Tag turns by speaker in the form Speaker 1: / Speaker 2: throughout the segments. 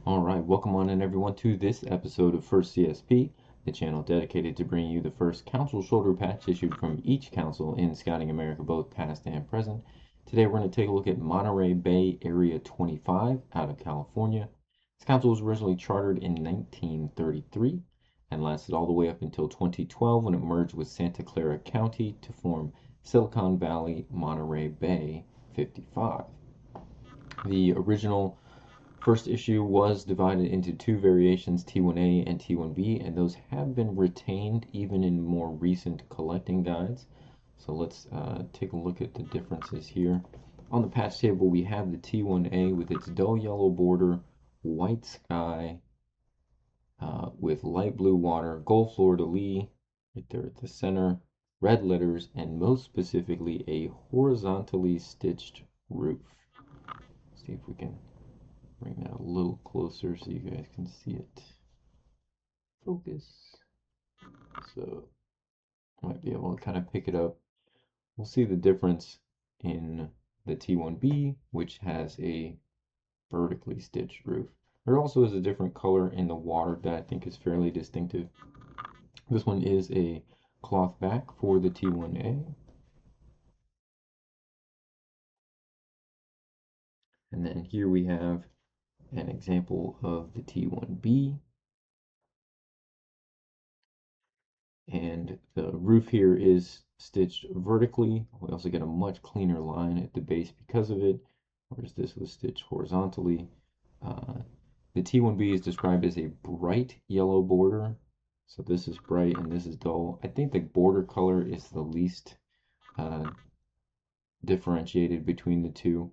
Speaker 1: All right, welcome on in everyone to this episode of First CSP, the channel dedicated to bringing you the first council shoulder patch issued from each council in Scouting America, both past and present. Today we're going to take a look at Monterey Bay Area 25 out of California. This council was originally chartered in 1933 and lasted all the way up until 2012 when it merged with Santa Clara County to form Silicon Valley Monterey Bay 55. The original first issue was divided into two variations, T1A and T1B, and those have been retained even in more recent collecting guides. So let's take a look at the differences here. On the patch table, we have the T1A with its dull yellow border, white sky, with light blue water, gold fleur-de-lis right there at the center, red letters, and most specifically a horizontally stitched roof. Let's see if we can bring that a little closer so you guys can see it. Focus. So I might be able to kind of pick it up. We'll see the difference in the T1B, which has a vertically stitched roof. There also is a different color in the water that I think is fairly distinctive. This one is a cloth back for the T1A. And then here we have an example of the T1B. And the roof here is stitched vertically. We also get a much cleaner line at the base because of it, whereas this was stitched horizontally. The T1B is described as a bright yellow border. So this is bright and this is dull. I think the border color is the least differentiated between the two.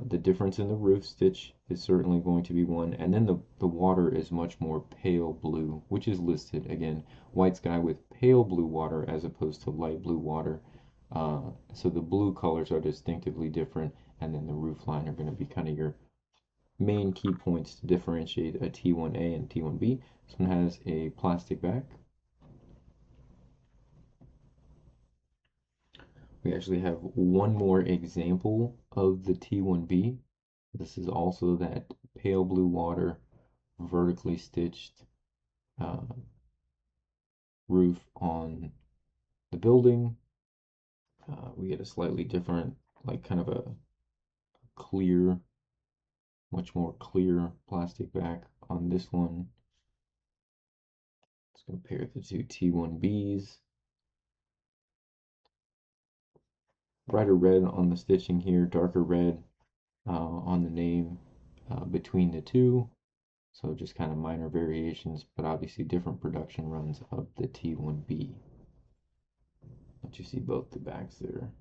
Speaker 1: The difference in the roof stitch is certainly going to be one, and then the water is much more pale blue, which is listed again, white sky with pale blue water as opposed to light blue water. So the blue colors are distinctively different, and then the roof line are going to be kind of your main key points to differentiate a T1A and T1B. This one has a plastic back. We actually have one more example of the T1B. This is also that pale blue water, vertically stitched roof on the building. We get a slightly different, like kind of a clear, much more clear plastic back on this one. Let's compare the two T1Bs. Brighter red on the stitching here, darker red on the name between the two. So just kind of minor variations, but obviously different production runs of the T1B. But you see both the backs there.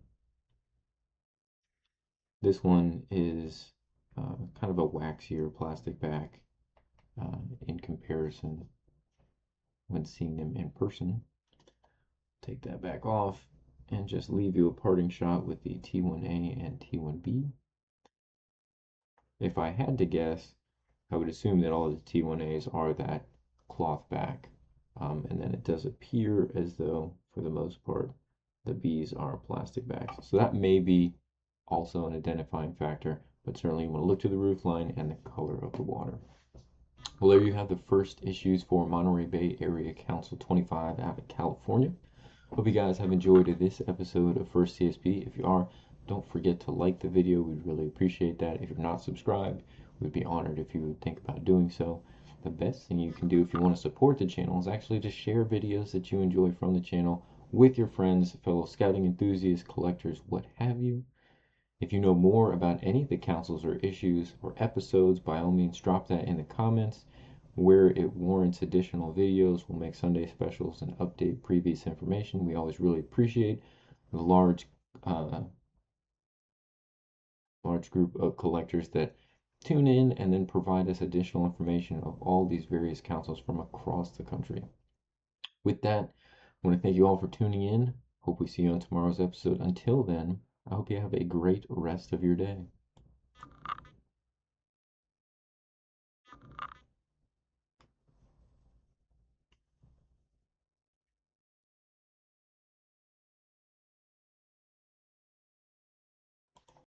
Speaker 1: This one is kind of a waxier plastic back in comparison when seeing them in person. Take that back off and just leave you a parting shot with the T1A and T1B. If I had to guess, I would assume that all the T1As are that cloth back, and then it does appear as though, for the most part, the Bs are plastic backs. So that may be also an identifying factor, but certainly you want to look to the roof line and the color of the water. Well, there you have the first issues for Monterey Bay Area Council 25 out of California. Hope you guys have enjoyed this episode of First CSP. If you are, don't forget to like the video. We'd really appreciate that. If you're not subscribed, we'd be honored if you would think about doing so. The best thing you can do if you want to support the channel is actually to share videos that you enjoy from the channel with your friends, fellow scouting enthusiasts, collectors, what have you. If you know more about any of the councils or issues or episodes, by all means drop that in the comments. Where it warrants additional videos, we'll make Sunday specials and update previous information. We always really appreciate the large group of collectors that tune in and then provide us additional information of all these various councils from across the country. With that, I want to thank you all for tuning in. Hope we see you on tomorrow's episode. Until then, I hope you have a great rest of your day.